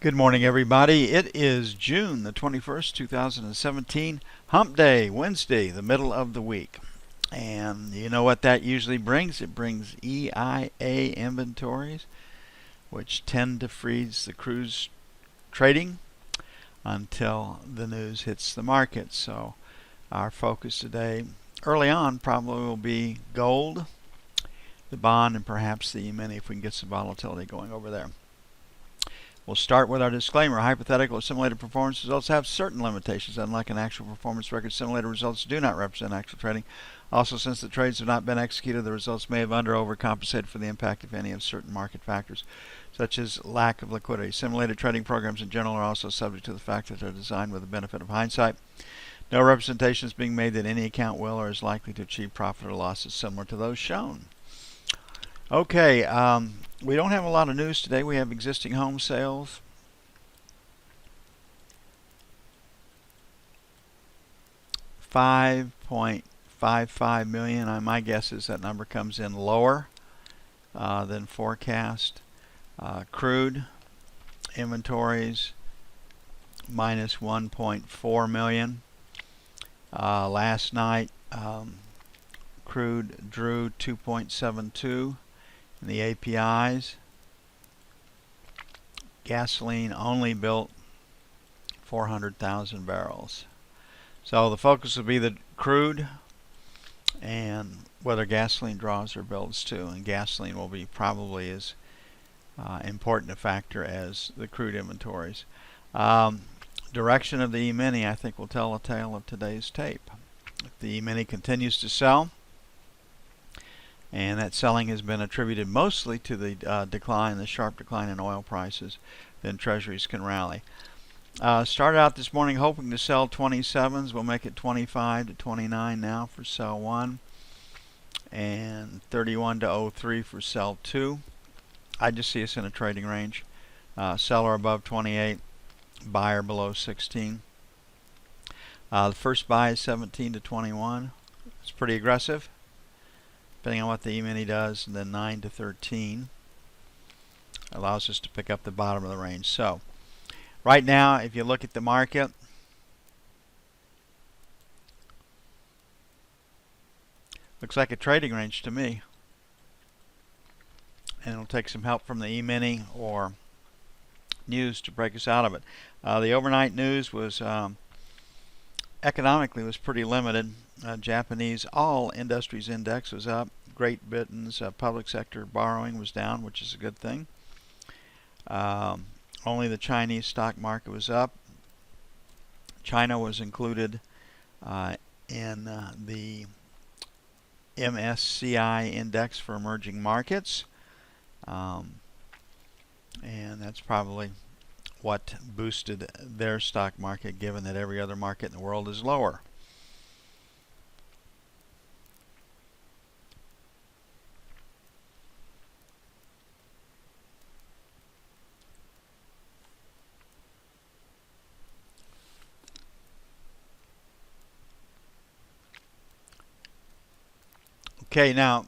Good morning, everybody. It is June the 21st, 2017, Hump Day, Wednesday, the middle of the week. And you know what that usually brings? It brings EIA inventories, which tend to freeze the cruise trading until the news hits the market. So our focus today, early on, probably will be gold, the bond, and perhaps the EMini if we can get some volatility going over there. We'll start with our disclaimer. Hypothetical or simulated performance results have certain limitations. Unlike an actual performance record, simulated results do not represent actual trading. Also, since the trades have not been executed, the results may have under or overcompensated for the impact, if any, of certain market factors, such as lack of liquidity. Simulated trading programs in general are also subject to the fact that they're designed with the benefit of hindsight. No representation is being made that any account will or is likely to achieve profit or losses similar to those shown. Okay, we don't have a lot of news today. We have existing home sales. $5.55 million. My guess is that number comes in lower than forecast. Crude inventories minus 1.4 million. Last night, crude drew 2.72. The APIs. Gasoline only built 400,000 barrels. So the focus will be the crude and whether gasoline draws or builds too. And gasoline will be probably as important a factor as the crude inventories. Direction of the EMini, I think, will tell a tale of today's tape. If the EMini continues to sell, and that selling has been attributed mostly to the sharp decline in oil prices, then treasuries can rally. Started out this morning hoping to sell 27s. We'll make it 25 to 29 now for sell 1, and 31 to 03 for sell 2. I just see us in a trading range. Seller above 28, buyer below 16. The first buy is 17 to 21. It's pretty aggressive, depending on what the EMini does, and then 9 to 13 allows us to pick up the bottom of the range. So right now, if you look at the market, looks like a trading range to me, and it'll take some help from the EMini or news to break us out of it. The overnight news was economically was pretty limited. Japanese all industries index was up. Great Britain's public sector borrowing was down, which is a good thing. Only the Chinese stock market was up. China was included in the MSCI index for emerging markets, and that's probably what boosted their stock market, given that every other market in the world is lower. Okay, now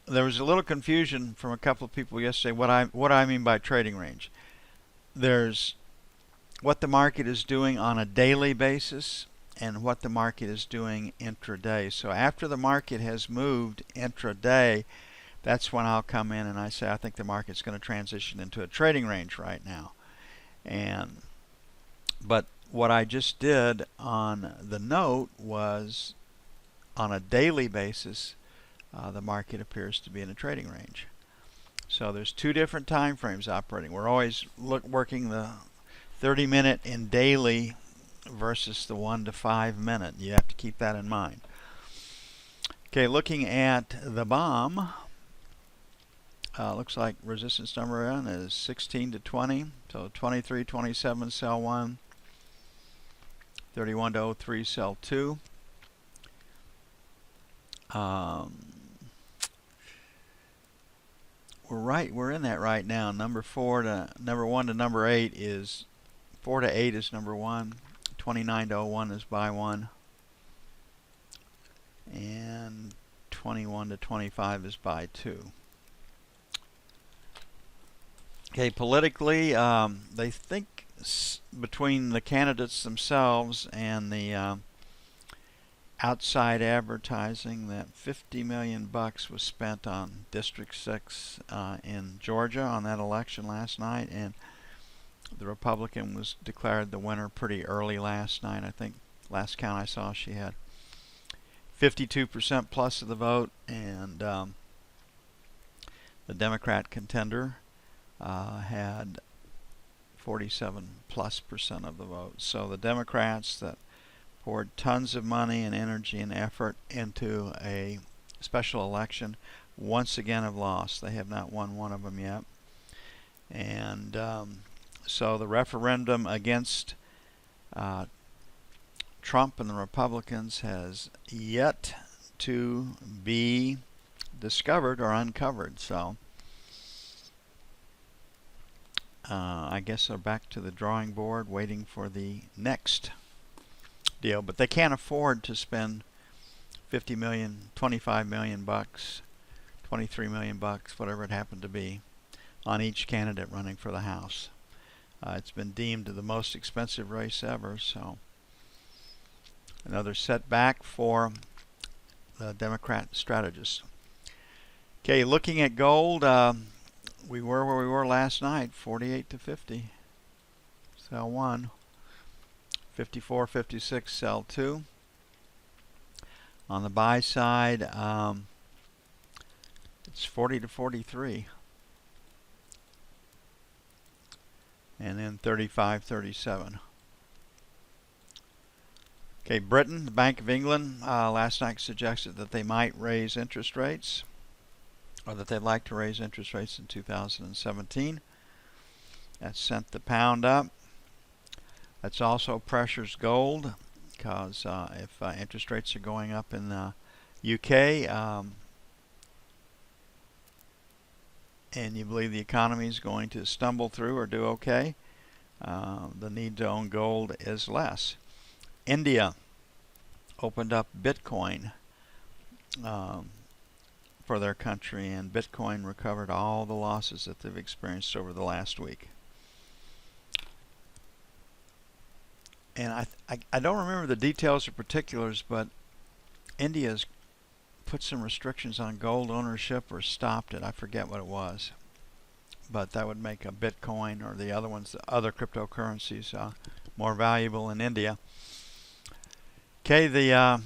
there was a little confusion from a couple of people yesterday what I mean by trading range. There's what the market is doing on a daily basis and what the market is doing intraday. So after the market has moved intraday, that's when I'll come in and I say I think the market's going to transition into a trading range right now. But what I just did on the note was on a daily basis, the market appears to be in a trading range. So there's two different time frames operating. We're always working the 30-minute in daily versus the 1 to 5 minute. You have to keep that in mind. Okay, looking at the bomb, looks like resistance number in is 16 to 20. So 23, 27 sell 1, 31 to 03 sell 2. We're in that right now. Number 1 to number 8 is 4 to 8 is number 1. 29 to 01 is buy 1. And 21 to 25 is buy 2. Okay, politically, they think between the candidates themselves and the outside advertising that 50 million bucks was spent on District 6 in Georgia on that election last night, and the Republican was declared the winner pretty early last night. I think last count I saw she had 52% plus of the vote, and the Democrat contender had 47+% of the vote. So the Democrats that poured tons of money and energy and effort into a special election once again have lost. They have not won one of them yet. And so the referendum against Trump and the Republicans has yet to be discovered or uncovered. So I guess they're back to the drawing board waiting for the next deal. But they can't afford to spend 50 million, 25 million bucks, 23 million bucks, whatever it happened to be, on each candidate running for the House. It's been deemed the most expensive race ever, so another setback for the Democrat strategists. Okay, looking at gold, we were where we were last night, 48 to 50. Sell 1. 54.56, sell 2. On the buy side, it's 40 to 43. And then 35.37. Okay, Britain, the Bank of England, last night suggested that they might raise interest rates, or that they'd like to raise interest rates in 2017. That sent the pound up. That's also pressures gold, because if interest rates are going up in the UK, and you believe the economy is going to stumble through or do okay, the need to own gold is less. India opened up Bitcoin for their country, and Bitcoin recovered all the losses that they've experienced over the last week. And I don't remember the details or particulars, but India's put some restrictions on gold ownership or stopped it. I forget what it was. But that would make a Bitcoin or the other ones, the other cryptocurrencies, more valuable in India. Okay, the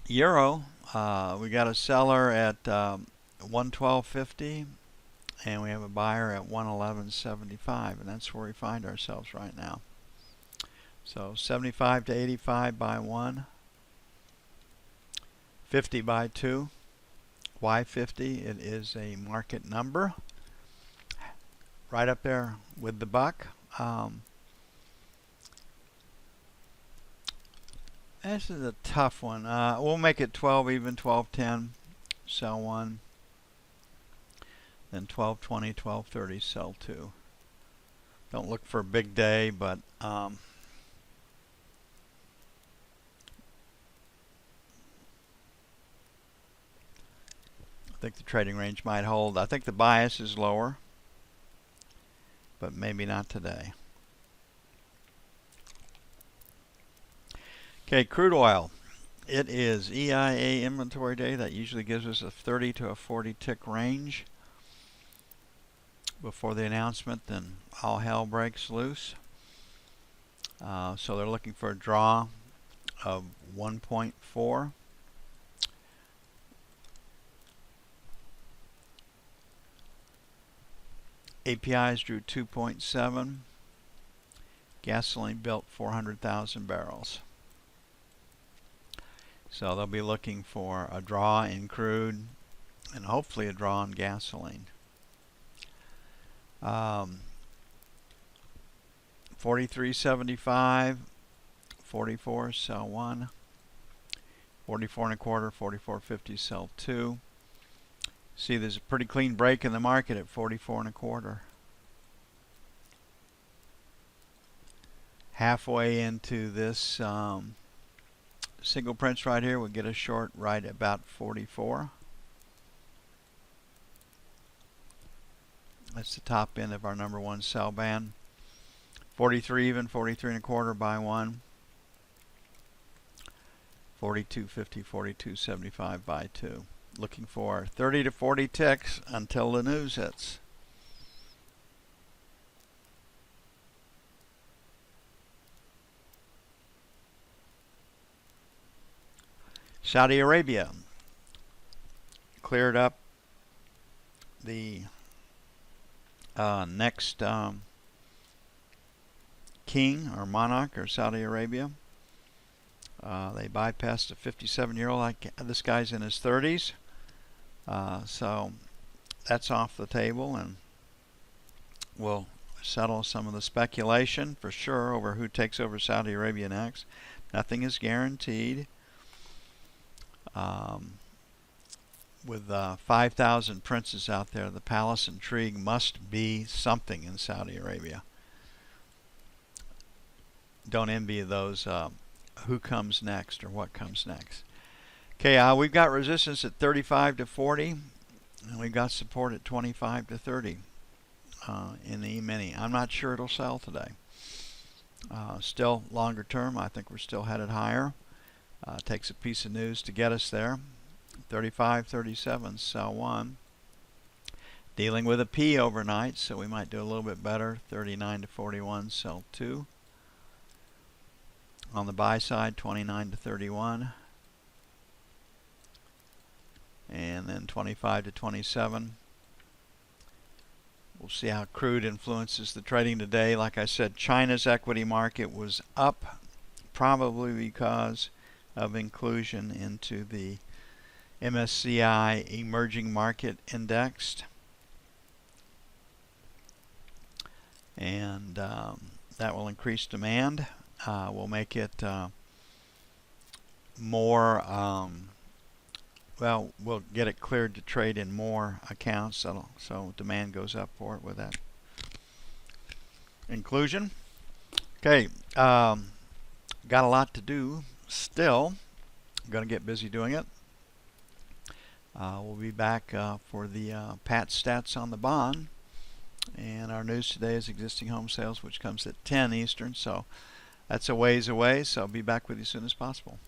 euro, we got a seller at 112.50, and we have a buyer at 111.75, and that's where we find ourselves right now. So 75 to 85 by 1, 50 by 2. Why 50? It is a market number, right up there with the buck. This is a tough one. We'll make it 12 even, 12.10, sell 1. Then 12.20, 12.30, sell 2. Don't look for a big day, but I think the trading range might hold. I think the bias is lower, but maybe not today. Okay, crude oil. It is EIA inventory day. That usually gives us a 30 to a 40 tick range before the announcement. Then all hell breaks loose. So they're looking for a draw of 1.4. APIs drew 2.7. Gasoline built 400,000 barrels. So they'll be looking for a draw in crude and hopefully a draw in gasoline. 43.75, 44, sell 1. 44 1/4, 44.50, sell 2. See, there's a pretty clean break in the market at 44 1/4. Halfway into this single prints right here, we'll get a short right about 44. That's the top end of our number one sell band. 43 even, 43 and a quarter, buy one. 42.50, 42.75, buy two. Looking for 30 to 40 ticks until the news hits. Saudi Arabia cleared up the next king or monarch or Saudi Arabia. They bypassed a 57-year-old. Like this guy's in his 30s, so that's off the table, and we'll settle some of the speculation for sure over who takes over Saudi Arabia next. Nothing is guaranteed. With 5,000 princes out there, the palace intrigue must be something in Saudi Arabia. Don't envy those who comes next or what comes next. Okay, we've got resistance at 35 to 40, and we've got support at 25 to 30 in the EMini. I'm not sure it'll sell today. Still longer term, I think we're still headed higher. Takes a piece of news to get us there. 35, 37, sell one. Dealing with a P overnight, so we might do a little bit better. 39 to 41, sell two. On the buy side, 29 to 31. And then 25 to 27. We'll see how crude influences the trading today. Like I said, China's equity market was up, probably because of inclusion into the MSCI Emerging Market Index. And that will increase demand. Will make it more, well, we'll get it cleared to trade in more accounts, so demand goes up for it with that inclusion. Okay, got a lot to do still. I'm going to get busy doing it. We'll be back for the PAT stats on the bond. And our news today is existing home sales, which comes at 10 Eastern, so that's a ways away, so I'll be back with you as soon as possible.